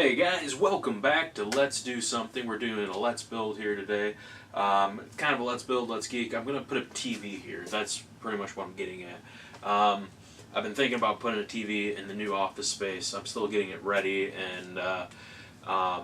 Hey guys, welcome back to Let's Do Something. We're doing a Let's Build here today. Kind of a Let's Build, Let's Geek. I'm going to put a TV here. That's pretty much what I'm getting at. I've been thinking about putting a TV in the new office space. I'm still getting it ready, and I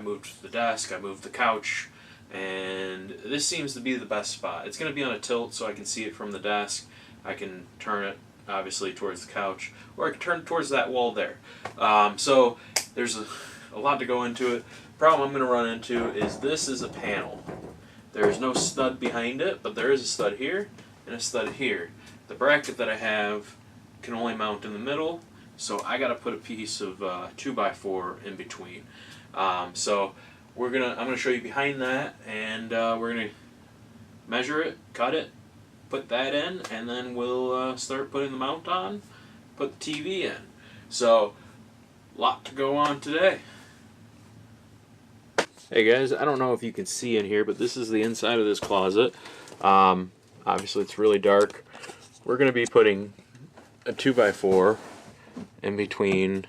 moved the desk, I moved the couch, and this seems to be the best spot. It's going to be on a tilt so I can see it from the desk. I can turn it obviously towards the couch, or I can turn it towards that wall there. So there's a lot to go into it. Problem I'm going to run into is this is a panel. There's no stud behind it, but there is a stud here and a stud here. The bracket that I have can only mount in the middle, so I got to put a piece of 2x4 in between. So I'm gonna show you behind that, and we're gonna measure it, cut it, put that in, and then we'll start putting the mount on, put the TV in. So, lot to go on today. Hey guys, I don't know if you can see in here, but this is the inside of this closet. Obviously it's really dark. We're going to be putting a 2x4 in between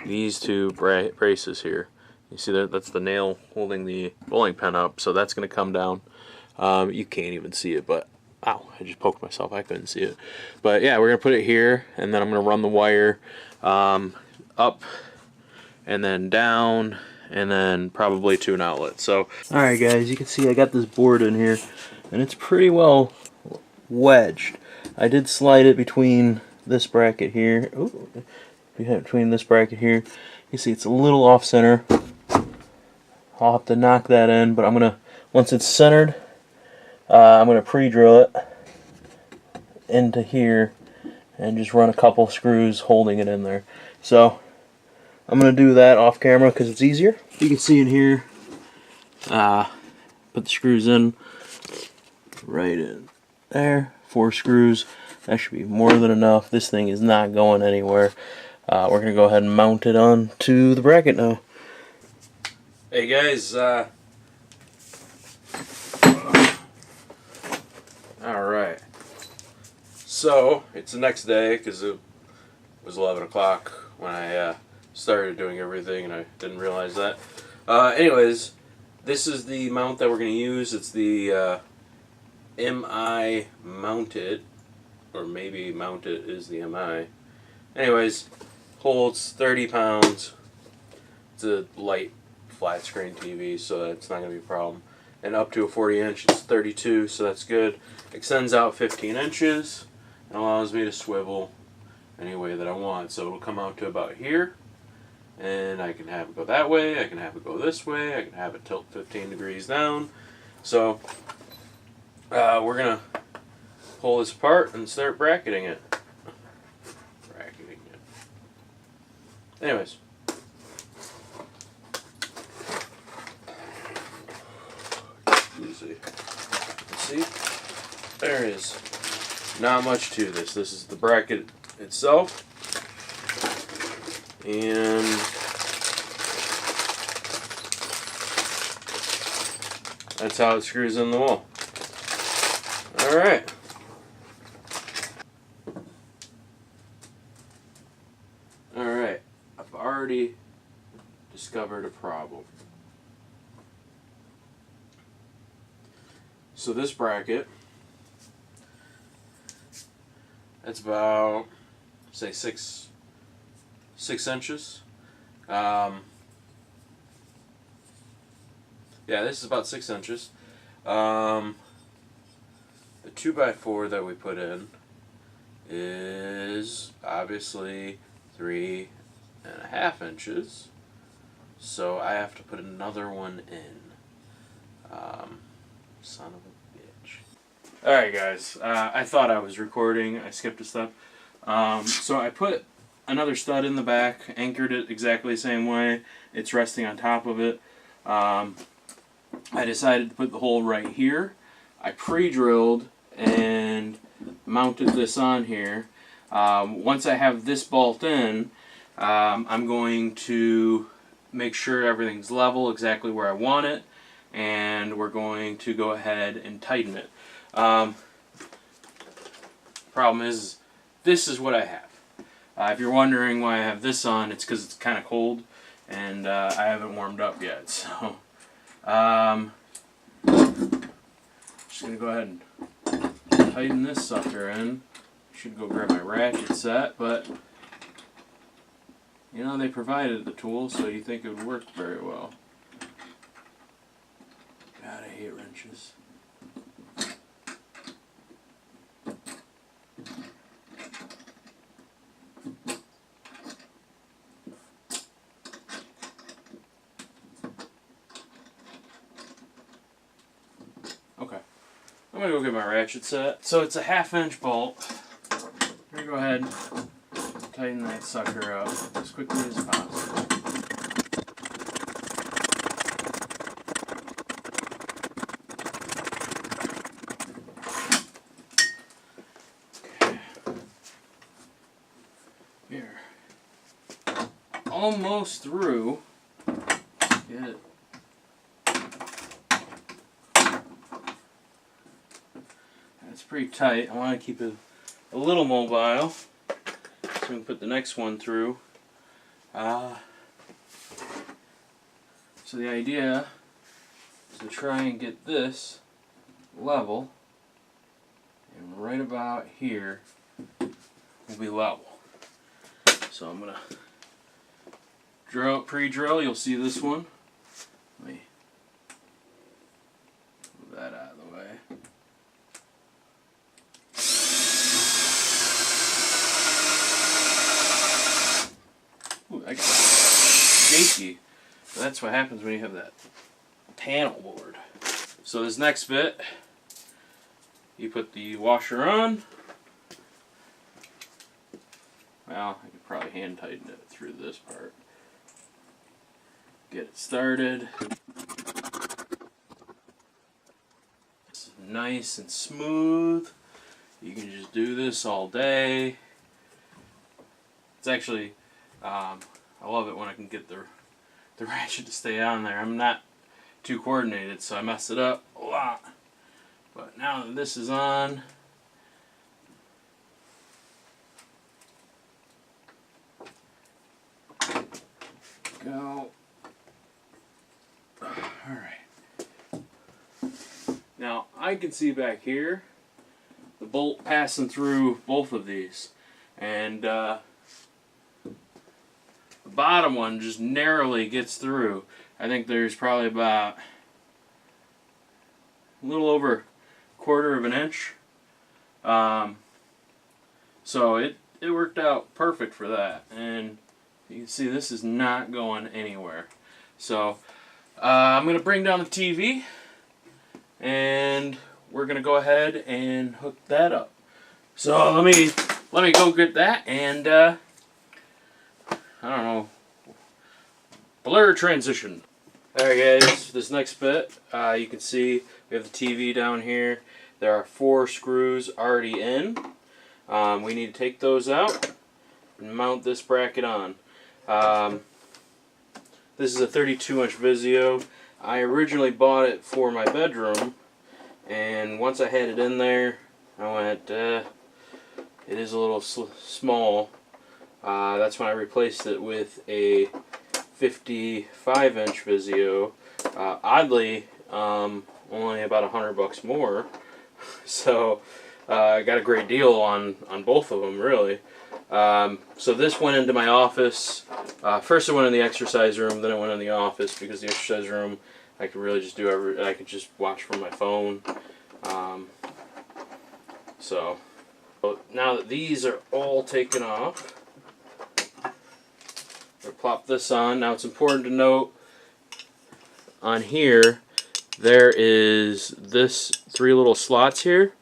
these two braces here. You see that's the nail holding the bowling pin up, so that's going to come down. You can't even see it, but ow, I just poked myself. I couldn't see it. But yeah, we're going to put it here, and then I'm going to run the wire up and then down, and then probably to an outlet. So, alright guys, you can see I got this board in here, and it's pretty well wedged. I did slide it between this bracket here. Ooh, between this bracket here. You see it's a little off center. I'll have to knock that in, but I'm going to, once it's centered, I'm going to pre-drill it into here and just run a couple screws holding it in there. So I'm going to do that off camera because it's easier. You can see in here, put the screws in right in there. 4 screws. That should be more than enough. This thing is not going anywhere. We're going to go ahead and mount it on to the bracket now. Hey guys, alright, so it's the next day because it was 11 o'clock when I started doing everything, and I didn't realize that. Anyways, this is the mount that we're going to use. It's the MI mounted, or maybe mounted is the MI. Anyways, holds 30 pounds. It's a light flat screen TV, so that's not going to be a problem. And up to a 40-inch, it's 32, so that's good. Extends out 15 inches and allows me to swivel any way that I want. So it'll come out to about here, and I can have it go that way, I can have it go this way, I can have it tilt 15 degrees down. So we're going to pull this apart and start bracketing it. Anyways. See, there is not much to this. This is the bracket itself, and that's how it screws in the wall. Alright. Alright, I've already discovered a problem. So this bracket, it's about, say, six inches. Yeah, this is about 6 inches. The 2x4 that we put in is obviously 3.5 inches. So I have to put another one in. Son of a bitch. Alright guys, I thought I was recording. I skipped a step. So I put another stud in the back, anchored it exactly the same way. It's resting on top of it. I decided to put the hole right here. I pre-drilled and mounted this on here. Once I have this bolt in, I'm going to make sure everything's level exactly where I want it, and we're going to go ahead and tighten it. Problem is, this is what I have. If you're wondering why I have this on, it's because it's kind of cold and I haven't warmed up yet. So, just going to go ahead and tighten this sucker in. Should go grab my ratchet set, but you know, they provided the tool, so you think it would work very well. God, I hate wrenches. Okay, I'm gonna go get my ratchet set. So it's a 1/2-inch bolt. I'm gonna go ahead and tighten that sucker up as quickly as possible. Okay. Here. Almost through. Get it. That's pretty tight. I want to keep it a little mobile, so we can put the next one through. So the idea is to try and get this level, and right about here will be level. So I'm gonna pre-drill. You'll see this one. Let me move that out of the way. Ooh, I got shaky. But that's what happens when you have that panel board. So this next bit, you put the washer on. Well, I could probably hand tighten it through this part. Get it started. It's nice and smooth. You can just do this all day. It's actually, I love it when I can get the ratchet to stay on there. I'm not too coordinated, so I mess it up a lot. But now that this is on, go. Alright. Now I can see back here the bolt passing through both of these, and the bottom one just narrowly gets through. I think there's probably about a little over 1/4 of an inch. So it worked out perfect for that, and you can see this is not going anywhere. So I'm going to bring down the TV, and we're going to go ahead and hook that up. So let me go get that, and I don't know, blur transition. Alright guys, this next bit, you can see we have the TV down here. There are 4 screws already in. We need to take those out and mount this bracket on. This is a 32-inch Vizio. I originally bought it for my bedroom, and once I had it in there, I went, it is a little small. That's when I replaced it with a 55-inch Vizio. Oddly, only about $100 more. So I got a great deal on both of them, really. So this went into my office. First it went in the exercise room, then it went in the office, because the exercise room I could really just do I could just watch from my phone. So now that these are all taken off, I'll plop this on. Now it's important to note on here there is this 3 little slots here,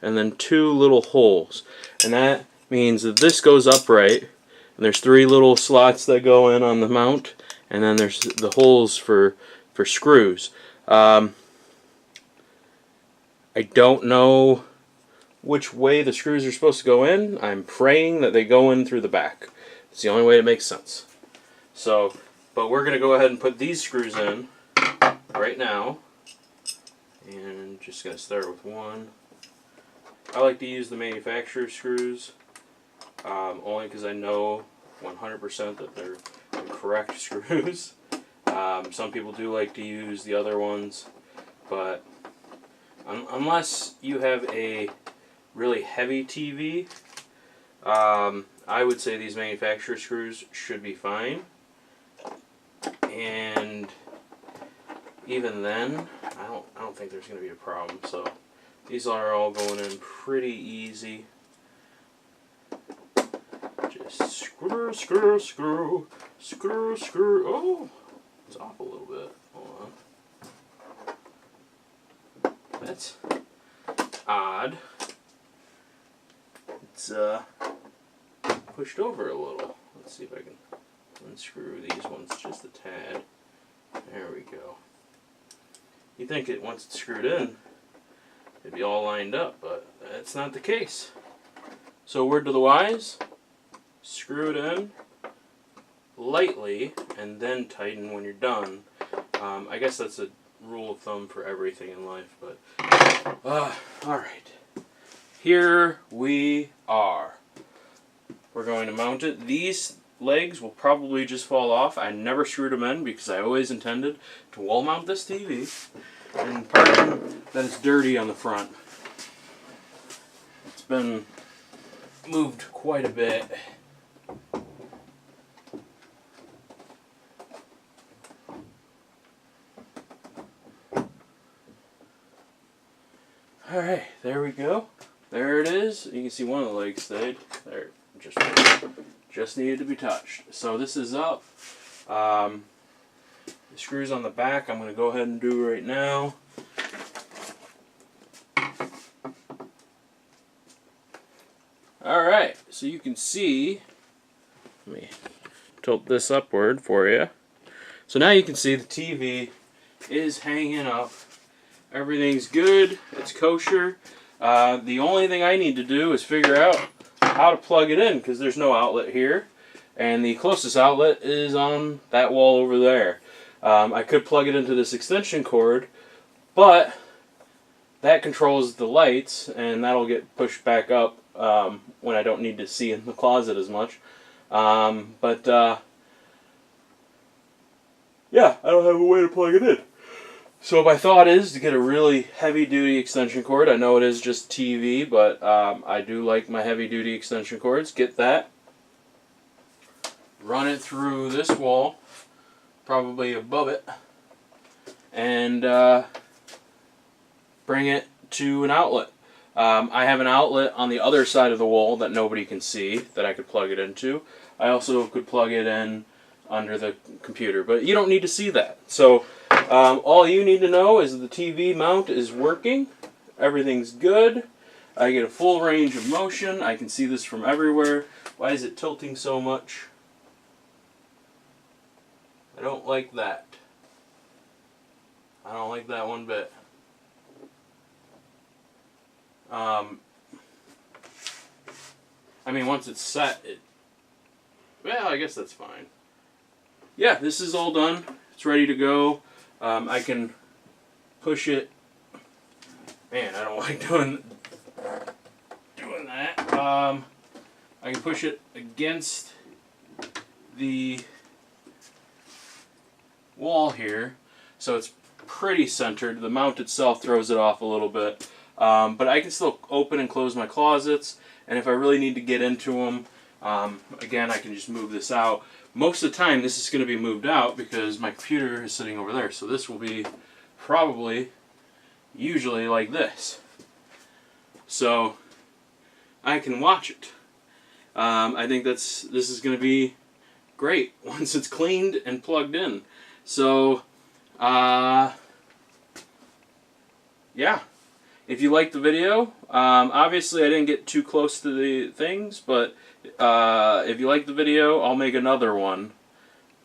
and then 2 little holes, and that means that this goes upright, and there's 3 little slots that go in on the mount, and then there's the holes for screws. I don't know which way the screws are supposed to go in. I'm praying that they go in through the back. It's the only way it makes sense. So, but we're going to go ahead and put these screws in right now, and just going to start with one. I like to use the manufacturer screws. only because I know 100% that they're the correct screws. Some people do like to use the other ones, but unless you have a really heavy TV, I would say these manufacturer screws should be fine. And even then, I don't think there's going to be a problem. So these are all going in pretty easy. Just screw, screw, screw, screw, screw. Oh, it's off a little bit. Hold on. That's odd. It's pushed over a little. Let's see if I can unscrew these ones just a tad. There we go. You think it once it's screwed in, it'd be all lined up, but that's not the case. So word to the wise, screw it in lightly and then tighten when you're done. I guess that's a rule of thumb for everything in life, but alright. Here we are. We're going to mount it. These legs will probably just fall off. I never screwed them in because I always intended to wall mount this TV. And pardon that it's dirty on the front. It's been moved quite a bit. Alright, there we go. There it is. You can see one of the legs stayed. There, just needed to be touched. So this is up. The screws on the back I'm going to go ahead and do right now. Alright, so you can see, let me tilt this upward for you. So now you can see the TV is hanging up. Everything's good, it's kosher. The only thing I need to do is figure out how to plug it in because there's no outlet here. And the closest outlet is on that wall over there. I could plug it into this extension cord, but that controls the lights and that'll get pushed back up when I don't need to see in the closet as much. Yeah, I don't have a way to plug it in. So my thought is to get a really heavy-duty extension cord. I know it is just TV, but I do like my heavy-duty extension cords. Get that. Run it through this wall, probably above it, and bring it to an outlet. I have an outlet on the other side of the wall that nobody can see that I could plug it into. I also could plug it in under the computer, but you don't need to see that. So all you need to know is the TV mount is working. Everything's good. I get a full range of motion. I can see this from everywhere. Why is it tilting so much? I don't like that. I don't like that one bit. I mean, once it's set, well, I guess that's fine. Yeah, this is all done. It's ready to go. I can push it. Man, I don't like doing that. I can push it against the wall here, so it's pretty centered. The mount itself throws it off a little bit, but I can still open and close my closets, and if I really need to get into them, again, I can just move this out. Most of the time this is going to be moved out because my computer is sitting over there, so this will be probably usually like this, so I can watch it. I think this is going to be great once it's cleaned and plugged in. So yeah, if you liked the video, obviously I didn't get too close to the things, but if you like the video, I'll make another one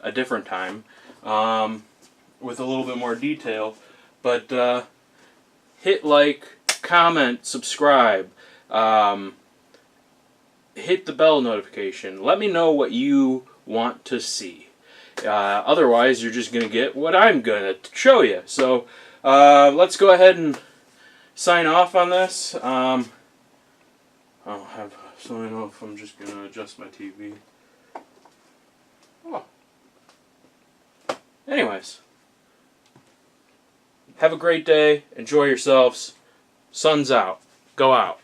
a different time with a little bit more detail. But hit like, comment, subscribe, hit the bell notification. Let me know what you want to see. Otherwise, you're just going to get what I'm going to show you. So let's go ahead and sign off on this. I'll have a sign off. I'm just gonna adjust my TV. Oh. Anyways, have a great day. Enjoy yourselves. Sun's out. Go out.